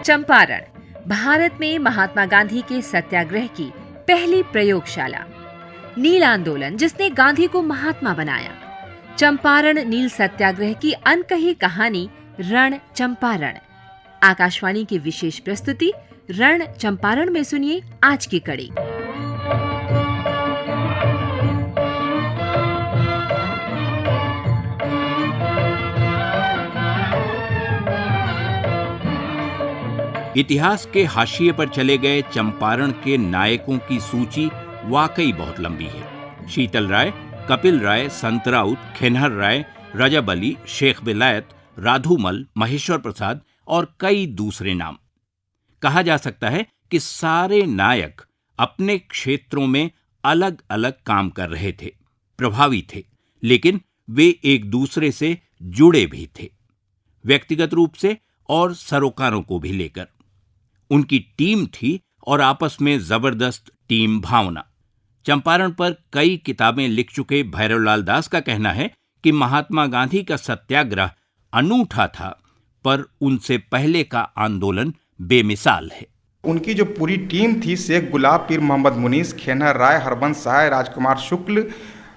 चंपारण, भारत में महात्मा गांधी के सत्याग्रह की पहली प्रयोगशाला। नील आंदोलन जिसने गांधी को महात्मा बनाया। चंपारण नील सत्याग्रह की अनकही कहानी रण चंपारण। आकाशवाणी की विशेष प्रस्तुति रण चंपारण में सुनिए आज की कड़ी। इतिहास के हाशिए पर चले गए चंपारण के नायकों की सूची वाकई बहुत लंबी है। शीतल राय, कपिल राय, संत राउत, खिनहर राय, रजब अली, शेख विलायत, राधूमल, महेश्वर प्रसाद और कई दूसरे नाम। कहा जा सकता है कि सारे नायक अपने क्षेत्रों में अलग अलग काम कर रहे थे, प्रभावी थे, लेकिन वे एक दूसरे से जुड़े भी थे, व्यक्तिगत रूप से और सरोकारों को भी लेकर। उनकी टीम थी और आपस में जबरदस्त टीम भावना। चंपारण पर कई किताबें लिख चुके भैरवलाल दास का कहना है कि महात्मा गांधी का सत्याग्रह अनूठा था, पर उनसे पहले का आंदोलन बेमिसाल है। उनकी जो पूरी टीम थी, शेख गुलाब, पीर मोहम्मद मुनीस, खिनहर राय, हरबंस सहाय, राजकुमार शुक्ल,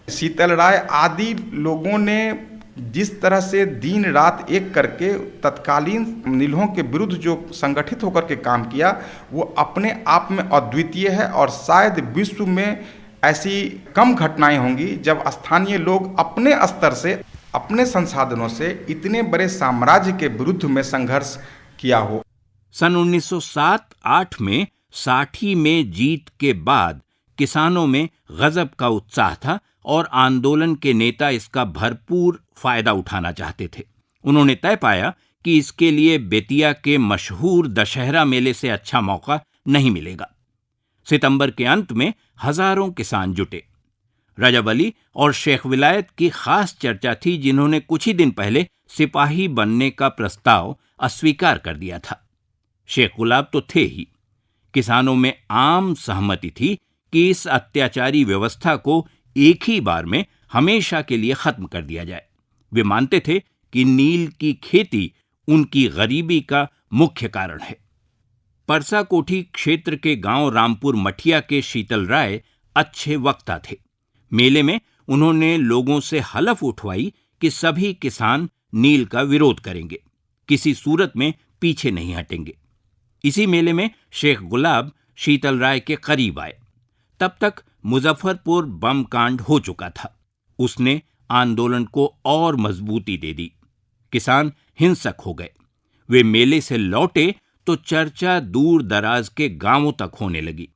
शीतल राय आदि लोगों ने जिस तरह से दिन रात एक करके तत्कालीन नीलों के विरुद्ध जो संगठित होकर के काम किया, वो अपने आप में अद्वितीय है। और शायद विश्व में ऐसी कम घटनाएं होंगी जब स्थानीय लोग अपने स्तर से, अपने संसाधनों से इतने बड़े साम्राज्य के विरुद्ध में संघर्ष किया हो। सन 1907-8 में साठी में जीत के बाद किसानों में गजब का उत्साह था और आंदोलन के नेता इसका भरपूर फायदा उठाना चाहते थे। उन्होंने तय पाया कि इसके लिए बेतिया के मशहूर दशहरा मेले से अच्छा मौका नहीं मिलेगा। सितंबर के अंत में हजारों किसान जुटे। रजब अली और शेख विलायत की खास चर्चा थी, जिन्होंने कुछ ही दिन पहले सिपाही बनने का प्रस्ताव अस्वीकार कर दिया था। शेख गुलाब तो थे ही। किसानों में आम सहमति थी कि इस अत्याचारी व्यवस्था को एक ही बार में हमेशा के लिए खत्म कर दिया जाए। वे मानते थे कि नील की खेती उनकी गरीबी का मुख्य कारण है। परसा कोठी क्षेत्र के गांव रामपुर मठिया के शीतल राय अच्छे वक्ता थे। मेले में उन्होंने लोगों से हलफ उठवाई कि सभी किसान नील का विरोध करेंगे, किसी सूरत में पीछे नहीं हटेंगे। इसी मेले में शेख गुलाब शीतल राय के करीब आए। तब तक मुजफ्फरपुर बम कांड हो चुका था। उसने आंदोलन को और मजबूती दे दी। किसान हिंसक हो गए। वे मेले से लौटे तो चर्चा दूर दराज के गांवों तक होने लगी।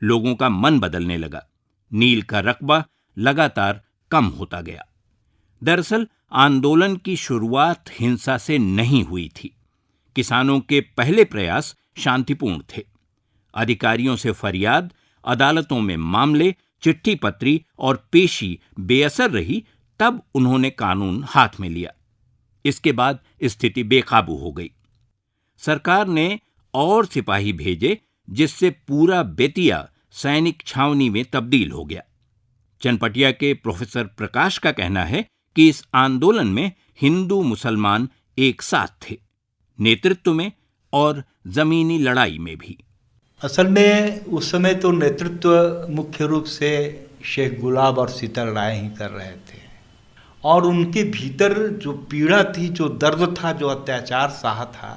लोगों का मन बदलने लगा। नील का रकबा लगातार कम होता गया। दरअसल आंदोलन की शुरुआत हिंसा से नहीं हुई थी। किसानों के पहले प्रयास शांतिपूर्ण थे। अधिकारियों से फरियाद, अदालतों में मामले, चिट्ठी पत्री और पेशी बेअसर रही, तब उन्होंने कानून हाथ में लिया। इसके बाद स्थिति बेकाबू हो गई। सरकार ने और सिपाही भेजे, जिससे पूरा बेतिया सैनिक छावनी में तब्दील हो गया। चनपटिया के प्रोफेसर प्रकाश का कहना है कि इस आंदोलन में हिंदू मुसलमान एक साथ थे, नेतृत्व में और जमीनी लड़ाई में भी। असल में उस समय तो नेतृत्व मुख्य रूप से शेख गुलाब और शीतल राय ही कर रहे थे, और उनके भीतर जो पीड़ा थी, जो दर्द था, जो अत्याचार सहा था,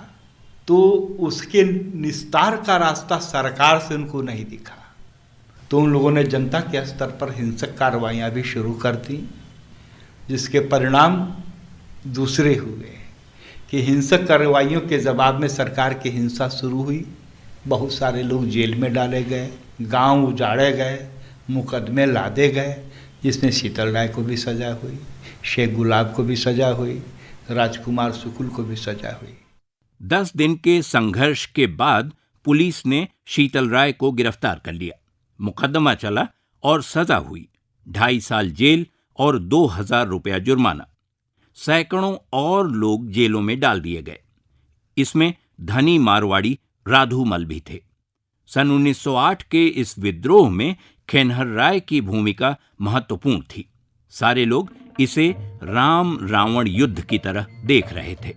तो उसके निस्तार का रास्ता सरकार से उनको नहीं दिखा। तो उन लोगों ने जनता के स्तर पर हिंसक कार्रवाइयाँ भी शुरू कर दी, जिसके परिणाम दूसरे हुए कि हिंसक कार्रवाइयों के जवाब में सरकार की हिंसा शुरू हुई। बहुत सारे लोग जेल में डाले गए, गांव उजाड़े गए, मुकदमे लादे गए, जिसमें शीतल राय को भी सजा हुई, शेख गुलाब को भी सजा हुई, राजकुमार शुक्ल को भी सजा हुई। 10 दिन के संघर्ष के बाद पुलिस ने शीतल राय को गिरफ्तार कर लिया। मुकदमा चला और सजा हुई, 2.5 साल जेल और 2000 रुपया जुर्माना। सैकड़ों और लोग जेलों में डाल दिए गए। इसमें धनी मारवाड़ी राधूमल भी थे। सन 1908 के इस विद्रोह में खिनहर राय की भूमिका महत्वपूर्ण थी। सारे लोग इसे राम रावण युद्ध की तरह देख रहे थे।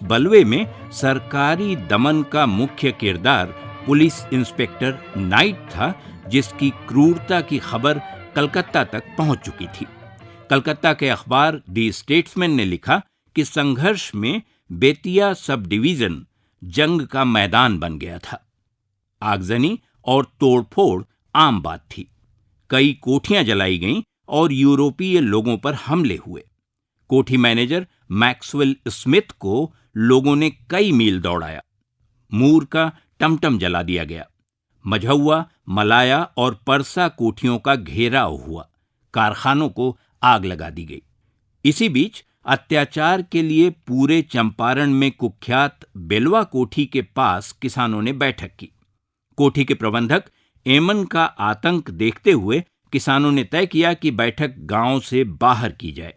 बलवे में सरकारी दमन का मुख्य किरदार पुलिस इंस्पेक्टर नाइट था, जिसकी क्रूरता की खबर कलकत्ता तक पहुंच चुकी थी। कलकत्ता के अखबार दी स्टेट्समैन ने लिखा कि संघर्ष में बेतिया सब डिवीजन जंग का मैदान बन गया था। आगजनी और तोड़फोड़ आम बात थी। कई कोठियां जलाई गईं और यूरोपीय लोगों पर हमले हुए। कोठी मैनेजर मैक्सवेल स्मिथ को लोगों ने कई मील दौड़ाया। मूर का टमटम जला दिया गया। मझौआ, मलाया और परसा कोठियों का घेराव हुआ। कारखानों को आग लगा दी गई। इसी बीच अत्याचार के लिए पूरे चंपारण में कुख्यात बेलवा कोठी के पास किसानों ने बैठक की। कोठी के प्रबंधक एमन का आतंक देखते हुए किसानों ने तय किया कि बैठक गांव से बाहर की जाए।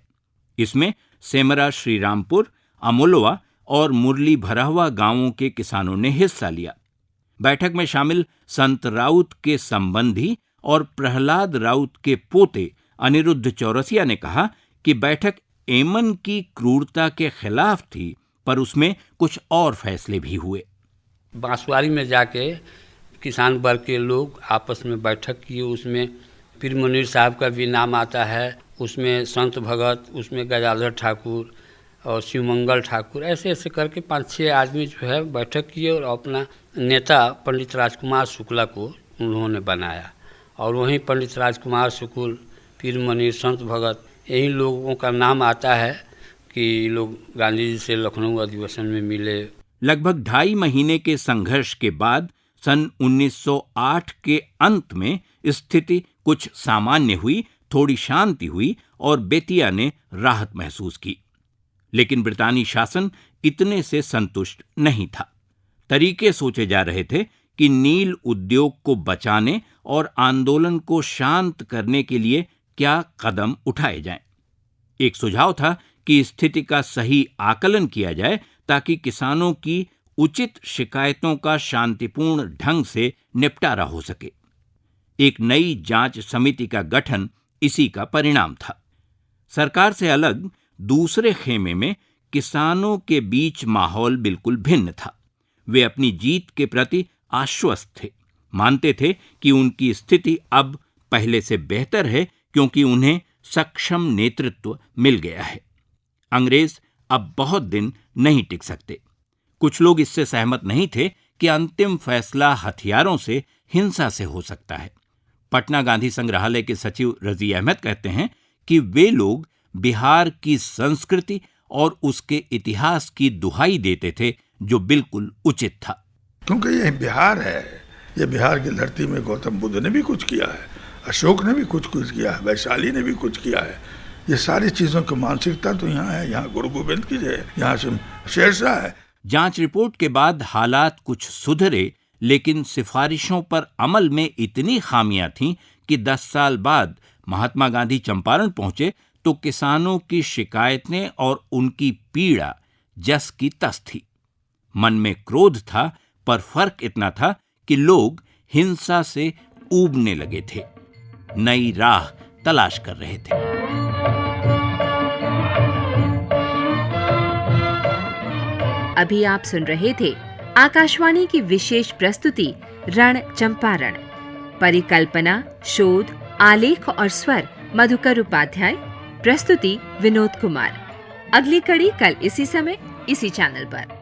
इसमें सेमरा, श्रीरामपुर, अमोलवा और मुरली भरावा गांवों के किसानों ने हिस्सा लिया। बैठक में शामिल संत राउत के संबंधी और प्रहलाद राउत के पोते अनिरुद्ध चौरसिया ने कहा कि बैठक एमन की क्रूरता के खिलाफ थी, पर उसमें कुछ और फैसले भी हुए। बांसवाड़ी में जाके किसान वर्ग के लोग आपस में बैठक किए। उसमें पीर मुनीर साहब का भी नाम आता है, उसमें संत भगत, उसमें गजाधर ठाकुर और शिवमंगल ठाकुर, ऐसे ऐसे करके 5-6 आदमी जो है बैठक किए और अपना नेता पंडित राजकुमार शुक्ला को उन्होंने बनाया। और वहीं पंडित राजकुमार शुक्ल, पीर मुनीर, संत भगत, यही लोगों का नाम आता है कि लोग गांधी जी से लखनऊ अधिवेशन में मिले। लगभग 2.5 महीने के संघर्ष के बाद सन 1908 के अंत में स्थिति कुछ सामान्य हुई, थोड़ी शांति हुई और बेतिया ने राहत महसूस की। लेकिन ब्रितानी शासन इतने से संतुष्ट नहीं था। तरीके सोचे जा रहे थे कि नील उद्योग को बचाने और आंदोलन को शांत करने के लिए क्या कदम उठाए जाएं। एक सुझाव था कि स्थिति का सही आकलन किया जाए ताकि किसानों की उचित शिकायतों का शांतिपूर्ण ढंग से निपटारा हो सके। एक नई जांच समिति का गठन इसी का परिणाम था। सरकार से अलग दूसरे खेमे में किसानों के बीच माहौल बिल्कुल भिन्न था। वे अपनी जीत के प्रति आश्वस्त थे, मानते थे कि उनकी स्थिति अब पहले से बेहतर है क्योंकि उन्हें सक्षम नेतृत्व मिल गया है। अंग्रेज अब बहुत दिन नहीं टिक सकते। कुछ लोग इससे सहमत नहीं थे कि अंतिम फैसला हथियारों से, हिंसा से हो सकता है। पटना गांधी संग्रहालय के सचिव रजी अहमद कहते हैं कि वे लोग बिहार की संस्कृति और उसके इतिहास की दुहाई देते थे, जो बिल्कुल उचित था। क्योंकि यह बिहार है, यह बिहार की धरती में गौतम बुद्ध ने भी कुछ किया है, अशोक ने भी कुछ किया है, वैशाली ने भी कुछ किया है। ये सारी चीजों की मानसिकता तो यहाँ है। यहाँ गुरु गोविंद की है, यहाँ से शेरशाह है। जांच रिपोर्ट के बाद हालात कुछ सुधरे, लेकिन सिफारिशों पर अमल में इतनी खामियां थीं कि 10 साल बाद महात्मा गांधी चंपारण पहुंचे तो किसानों की शिकायतें और उनकी पीड़ा जस की तस थी। मन में क्रोध था, पर फर्क इतना था कि लोग हिंसा से ऊबने लगे थे, नई राह तलाश कर रहे थे। अभी आप सुन रहे थे आकाशवाणी की विशेष प्रस्तुति रण चंपारण। परिकल्पना, शोध, आलेख और स्वर मधुकर उपाध्याय। प्रस्तुति विनोद कुमार। अगली कड़ी कल इसी समय इसी चैनल पर।